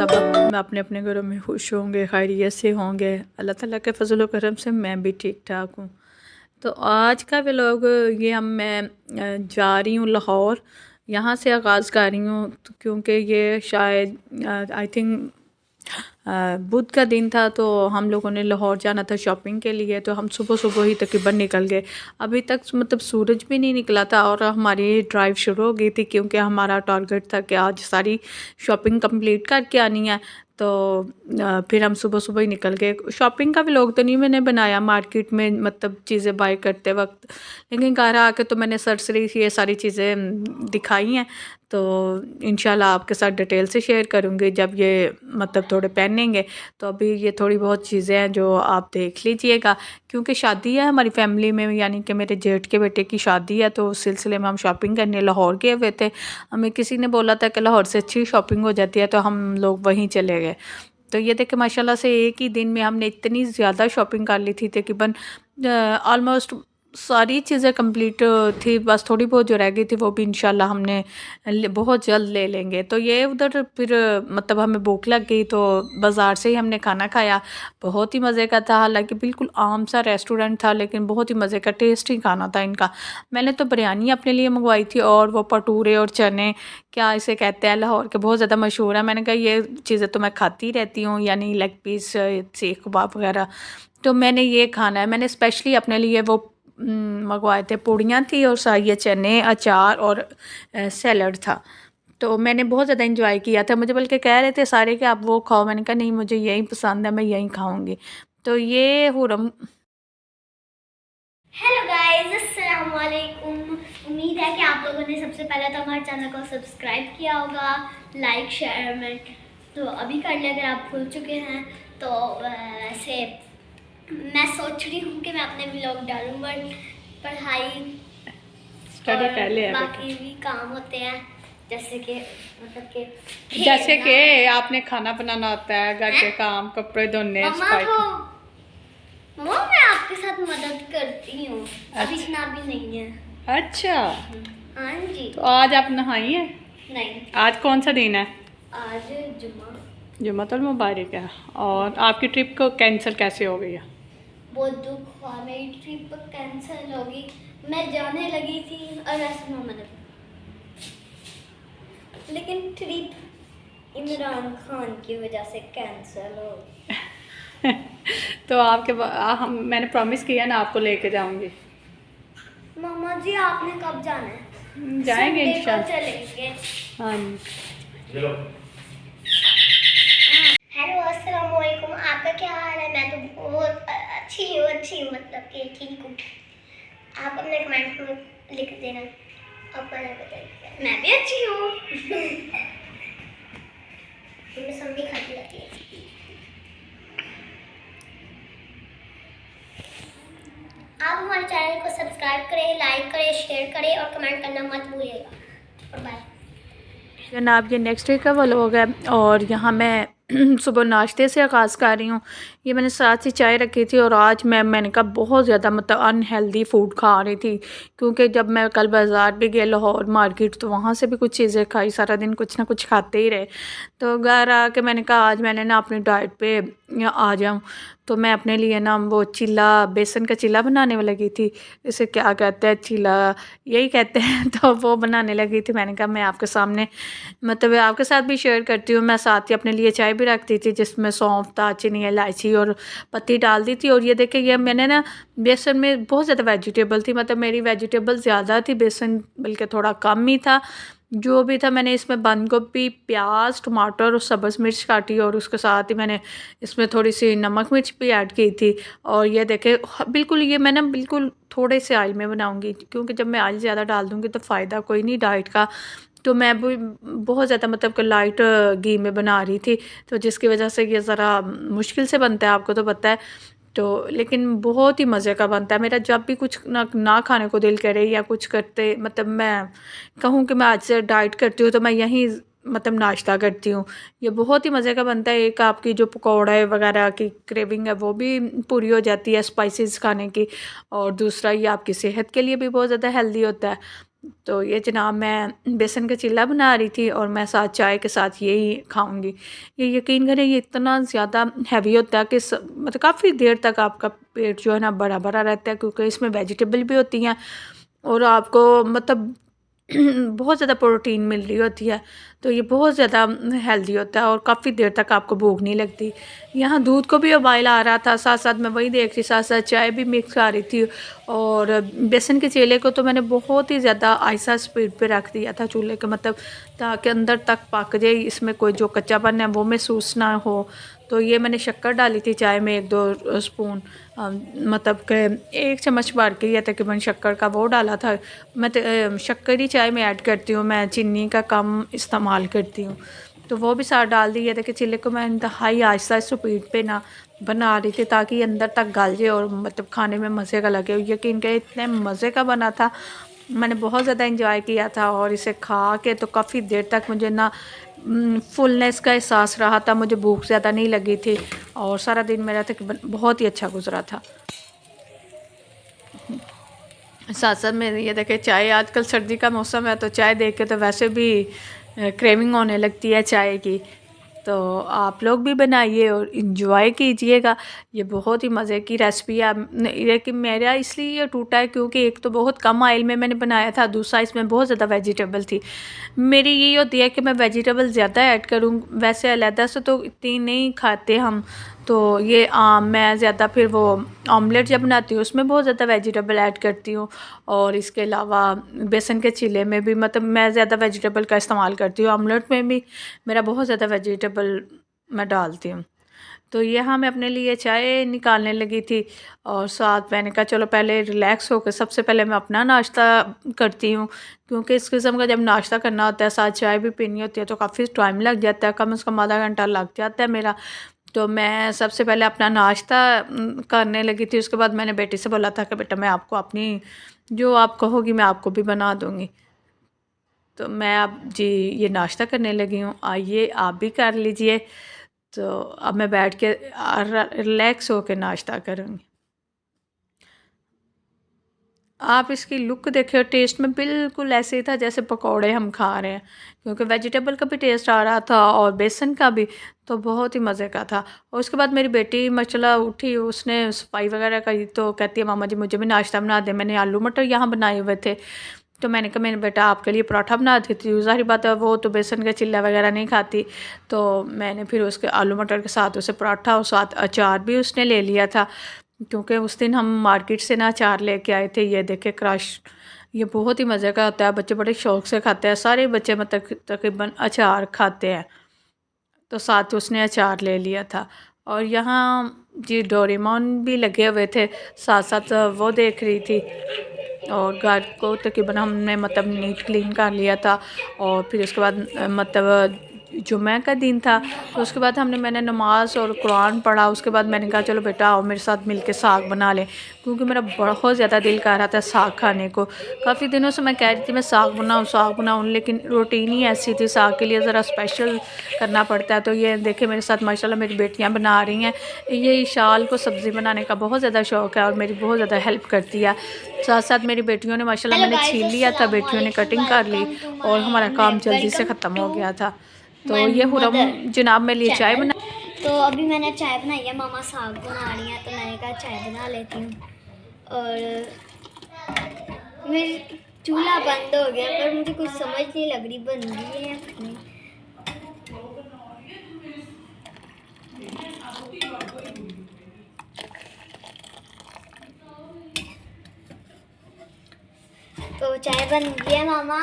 सब अपने अपने घरों में खुश होंगे, खैरियत से होंगे। अल्लाह ताला के फजल व करम से मैं भी ठीक ठाक हूँ। तो आज का व्लॉग ये मैं जा रही हूँ लाहौर, यहाँ से आगाज़ कर रही हूँ क्योंकि ये शायद आई थिंक बुध का दिन था। तो हम लोगों ने लाहौर जाना था शॉपिंग के लिए, तो हम सुबह सुबह ही तकरीबन निकल गए। अभी तक मतलब सूरज भी नहीं निकला था और हमारी ड्राइव शुरू हो गई थी क्योंकि हमारा टारगेट था कि आज सारी शॉपिंग कंप्लीट करके आनी है। तो फिर हम सुबह सुबह ही निकल गए। शॉपिंग का व्लॉग तो नहीं मैंने बनाया मार्केट में मतलब चीज़ें बाय करते वक्त, लेकिन घर आके तो मैंने सरसरी ये सारी चीज़ें दिखाई हैं। तो इंशाल्लाह आपके साथ डिटेल से शेयर करूँगी जब ये मतलब थोड़े पहनेंगे। तो अभी ये थोड़ी बहुत चीज़ें हैं जो आप देख लीजिएगा, क्योंकि शादी है हमारी फैमिली में, यानी कि मेरे जेठ के बेटे की शादी है। तो उस सिलसिले में हम शॉपिंग करने लाहौर गए हुए थे। हमें किसी ने बोला था कि लाहौर से अच्छी शॉपिंग हो जाती है, तो हम लोग वहीं चले गए। तो ये देखे माशाल्लाह से एक ही दिन में हमने इतनी ज़्यादा शॉपिंग कर ली थी, तकरीबन ऑलमोस्ट सारी चीज़ें कंप्लीट थी। बस थोड़ी बहुत जो रह गई थी वो भी इंशाल्लाह हमने बहुत जल्द ले लेंगे। तो ये उधर फिर मतलब हमें भूख लग गई तो बाज़ार से ही हमने खाना खाया। बहुत ही मज़े का था, हालांकि बिल्कुल आम सा रेस्टोरेंट था लेकिन बहुत ही मज़े का टेस्टी खाना था इनका। मैंने तो बिरयानी अपने लिए मंगवाई थी और वो भटूरे और चने क्या इसे कहते हैं लाहौर के, बहुत ज़्यादा मशहूर है। मैंने कहा ये चीज़ें तो मैं खाती रहती हूँ, यानी लेग पीस सीख कबाब वगैरह, तो मैंने ये खाना है। मैंने स्पेशली अपने लिए वो मंगवाए थे, पूड़ियाँ थी और शाही चने, अचार और सैलड था। तो मैंने बहुत ज़्यादा इंजॉय किया था। मुझे बल्कि कह रहे थे सारे कि आप वो खाओ, मैंने कहा नहीं मुझे यही पसंद है, मैं यही खाऊंगी। तो ये हुरम। हेलो गाइस, अस्सलाम वालेकुम। उम्मीद है कि आप लोगों ने सबसे पहले तो हमारे चैनल को सब्सक्राइब किया होगा, लाइक शेयर कमेंट तो अभी कर ले अगर आप भूल चुके हैं। तो वैसे मैं सोच रही हूँ कि मैं अपने व्लॉग डालूँ, बट पढ़ाई स्टडी पहले है, बाकी भी काम होते हैं, जैसे कि मतलब कि जैसे कि आपने खाना बनाना होता है, घर के काम, कपड़े धोने, सफाई। मम्मा मैं आपके साथ मदद करती हूँ। अभी इतना भी नहीं है। अच्छा, हाँ जी। तो आज आप नहाई हैं? नहीं, आज कौन सा दिन है? आज जुम्मतुल मुबारक है। और आपकी ट्रिप को कैंसिल कैसे हो गई है? बहुत दुख हुआ, मेरी ट्रिप कैंसिल हो गई। मैं जाने लगी थी और ऐसे मैंने, लेकिन ट्रिप इमरान खान की वजह से कैंसिल हो गई। तो मैंने प्रॉमिस किया ना आपको लेके जाऊंगी। मामा जी आपने कब जाना है? जाएंगे संडे को इंशाल्लाह। चलेंगे। हाँ। हेलो अस्सलाम वालेकुम, आपका क्या हाल है? मैं तो बहुत अच्छी हूँ मतलब कि ठीक हूँ। आप अपने कमेंट में लिख देना, अपना बताइए। मैं भी अच्छी हूँ। मैं समझी खाती रहती है। आप हमारे चैनल को सब्सक्राइब करें, लाइक करें, शेयर करें और कमेंट करना मत भूलिएगा। और बाय जनाब, ये नेक्स्ट डे का व्लॉग है और यहाँ मैं सुबह नाश्ते से आगाज़ कर रही हूँ। ये मैंने साथ ही चाय रखी थी और आज मैंने कहा बहुत ज़्यादा मतलब अनहेल्दी फूड खा रही थी, क्योंकि जब मैं कल बाज़ार भी गई लाहौर मार्केट तो वहाँ से भी कुछ चीज़ें खाई, सारा दिन कुछ ना कुछ खाते ही रहे। तो घर आके मैंने कहा आज मैंने ना अपनी डाइट पे आ जाऊँ। तो मैं अपने लिए ना वो चिल्ला, बेसन का चिल्ला बनाने लगी थी। इसे क्या कहते हैं, चिल्ला यही कहते हैं। तो वो बनाने लगी थी। मैंने कहा मैं आपके सामने मतलब आपके साथ भी शेयर करती हूँ। मैं साथ ही अपने लिए चाय भी रखती थी जिसमें सौंफ, दालचीनी, इलायची और पत्ती डाल दी थी। और ये देखिए ये मैंने ना बेसन में बहुत ज़्यादा वेजिटेबल थी, मतलब मेरी वेजिटेबल ज़्यादा थी, बेसन बल्कि थोड़ा कम ही था। जो भी था मैंने इसमें बंद गोभी, प्याज, टमाटर और सब्ज़ मिर्च काटी और उसके साथ ही मैंने इसमें थोड़ी सी नमक मिर्च भी ऐड की थी। और ये देखे बिल्कुल ये मैं ना बिल्कुल थोड़े से ऑयल में बनाऊंगी, क्योंकि जब मैं ऑयल ज़्यादा डाल दूंगी तो फ़ायदा कोई नहीं डाइट का। तो मैं भी बहुत ज़्यादा मतलब कि लाइट घी में बना रही थी, तो जिसकी वजह से ये ज़रा मुश्किल से बनता है, आपको तो पता है। तो लेकिन बहुत ही मज़े का बनता है। मेरा जब भी कुछ ना खाने को दिल करे या कुछ करते मतलब मैं कहूँ कि मैं आज से डाइट करती हूँ तो मैं यहीं मतलब नाश्ता करती हूँ। ये बहुत ही मज़े का बनता है। एक आपकी जो पकौड़े वगैरह की क्रेविंग है वो भी पूरी हो जाती है स्पाइसेस खाने की, और दूसरा ये आपकी सेहत के लिए भी बहुत ज़्यादा हेल्दी होता है। तो ये जनाब मैं बेसन का चिल्ला बना रही थी और मैं साथ चाय के साथ यही खाऊंगी। ये यकीन करें ये इतना ज़्यादा हैवी होता है कि मतलब काफ़ी देर तक आपका पेट जो है ना भरा भरा रहता है, क्योंकि इसमें वेजिटेबल भी होती हैं और आपको मतलब बहुत ज़्यादा प्रोटीन मिल रही होती है। तो ये बहुत ज़्यादा हेल्दी होता है और काफ़ी देर तक आपको भूख नहीं लगती। यहाँ दूध को भी उबाल आ रहा था, साथ साथ मैं वही देख रही, साथ साथ चाय भी मिक्स आ रही थी। और बेसन के चीले को तो मैंने बहुत ही ज़्यादा आहिस्ता स्पीड पे रख दिया था चूल्हे के, मतलब ताकि अंदर तक पक जाए, इसमें कोई जो कच्चापन है वो महसूस ना हो। तो ये मैंने शक्कर डाली थी चाय में 1-2 स्पून, मतलब कि 1 चम्मच भर के या तकरीबन शक्कर का वो डाला था। मैं शक्कर ही चाय में ऐड करती हूँ, मैं चीनी का कम इस्तेमाल करती हूँ। तो वो भी साथ डाल दिया था कि चिल्ले को मैं इंतहाई आहिस्ता स्पीड पे ना बना रही थी ताकि अंदर तक गल जाए और मतलब खाने में मज़े का लगे। यकीन करें इतने मज़े का बना था, मैंने बहुत ज़्यादा इंजॉय किया था और इसे खा के तो काफ़ी देर तक मुझे ना फुलनेस का एहसास रहा था, मुझे भूख ज़्यादा नहीं लगी थी और सारा दिन मेरा तकरीबन बहुत ही अच्छा गुजरा था। साथ साथ में ये देखे चाय, आजकल सर्दी का मौसम है तो चाय देख के तो वैसे भी क्रेविंग होने लगती है चाय की। तो आप लोग भी बनाइए और इन्जॉय कीजिएगा। ये बहुत ही मज़े की रेसिपी है। लेकिन मेरा इसलिए ये टूटा है क्योंकि एक तो बहुत कम ऑयल में मैंने बनाया था, दूसरा इसमें बहुत ज़्यादा वेजिटेबल थी। मेरी यही होती है कि मैं वेजिटेबल ज़्यादा ऐड करूँ, वैसे अलहदा से तो इतनी नहीं खाते हम। तो ये मैं ज़्यादा फिर वो ऑमलेट जब बनाती हूँ उसमें बहुत ज़्यादा वेजिटेबल ऐड करती हूँ। और इसके अलावा बेसन के चीले में भी मतलब मैं ज़्यादा वेजिटेबल का इस्तेमाल करती हूँ, ऑमलेट में भी मेरा बहुत ज़्यादा वेजिटेबल मैं डालती हूँ। तो यहाँ मैं अपने लिए चाय निकालने लगी थी और साथ मैंने कहा चलो पहले रिलैक्स होकर सबसे पहले मैं अपना नाश्ता करती हूँ, क्योंकि इस किस्म का जब नाश्ता करना होता है साथ चाय भी पीनी होती है तो काफ़ी टाइम लग जाता है, कम से कम आधा घंटा लग जाता है मेरा। तो मैं सबसे पहले अपना नाश्ता करने लगी थी। उसके बाद मैंने बेटी से बोला था कि बेटा मैं आपको अपनी जो आप कहोगी मैं आपको भी बना दूँगी। तो मैं अब जी ये नाश्ता करने लगी हूँ, आइए आप भी कर लीजिए। तो अब मैं बैठ के रिलैक्स होकर नाश्ता करूँगी। आप इसकी लुक देखिए, टेस्ट में बिल्कुल ऐसे ही था जैसे पकौड़े हम खा रहे हैं, क्योंकि वेजिटेबल का भी टेस्ट आ रहा था और बेसन का भी, तो बहुत ही मज़े का था। और उसके बाद मेरी बेटी माशाल्लाह उठी, उसने सफाई वगैरह करी तो कहती है मामा जी मुझे भी नाश्ता बना दें। मैंने आलू मटर यहाँ बनाए हुए थे, तो मैंने कहा मेरे बेटा आपके लिए पराठा बना देती हूँ। ज़ाहिर बात है वो तो बेसन का चिल्ला वगैरह नहीं खाती, तो मैंने फिर उसके आलू मटर के साथ उसे पराठा और साथ अचार भी उसने ले लिया था, क्योंकि उस दिन हम मार्केट से ना अचार लेके आए थे। ये देखे क्रश, ये बहुत ही मज़े का होता है, बच्चे बड़े शौक़ से खाते हैं, सारे बच्चे मतलब तकरीबन अचार खाते हैं। तो साथ उसने अचार ले लिया था। और यहाँ जी डोरेमोन भी लगे हुए थे, साथ साथ वो देख रही थी। और घर को तकरीबन हमने मतलब नीट क्लीन कर लिया था और फिर उसके बाद मतलब जुम्मे का दिन था, तो उसके बाद मैंने नमाज़ और कुरान पढ़ा। उसके बाद मैंने कहा चलो बेटा आओ मेरे साथ मिलके साग बना लें, क्योंकि मेरा बहुत ज़्यादा दिल कर रहा था साग खाने को। काफ़ी दिनों से मैं कह रही थी मैं साग बनाऊँ, लेकिन रूटीन ही ऐसी थी, साग के लिए ज़रा स्पेशल करना पड़ता है। तो ये देखे मेरे साथ माशाल्लाह मेरी बेटियाँ बना रही हैं। ये शाल को सब्ज़ी बनाने का बहुत ज़्यादा शौक़ है और मेरी बहुत ज़्यादा हेल्प करती है। साथ साथ मेरी बेटियों ने माशाल्लाह, हेलो मैंने गाइस, छील लिया था, बेटियों ने अस्सलामुअलैकुम, कटिंग कर ली वेलकम टू और माय हमारा काम जल्दी से वेलकम ख़त्म टू हो गया था। तो माय ये हुरम मदर जनाब मेरे लिए चाय चैनल। बना। तो अभी मैंने चाय बनाई है, मामा साग बना रही हैं, तो मैंने कहा चाय बना लेती हूँ। और मेरी चूल्हा बंद हो गया पर मुझे कुछ समझ नहीं लग रही बन गई है अपनी। तो चाय बन गई है मामा।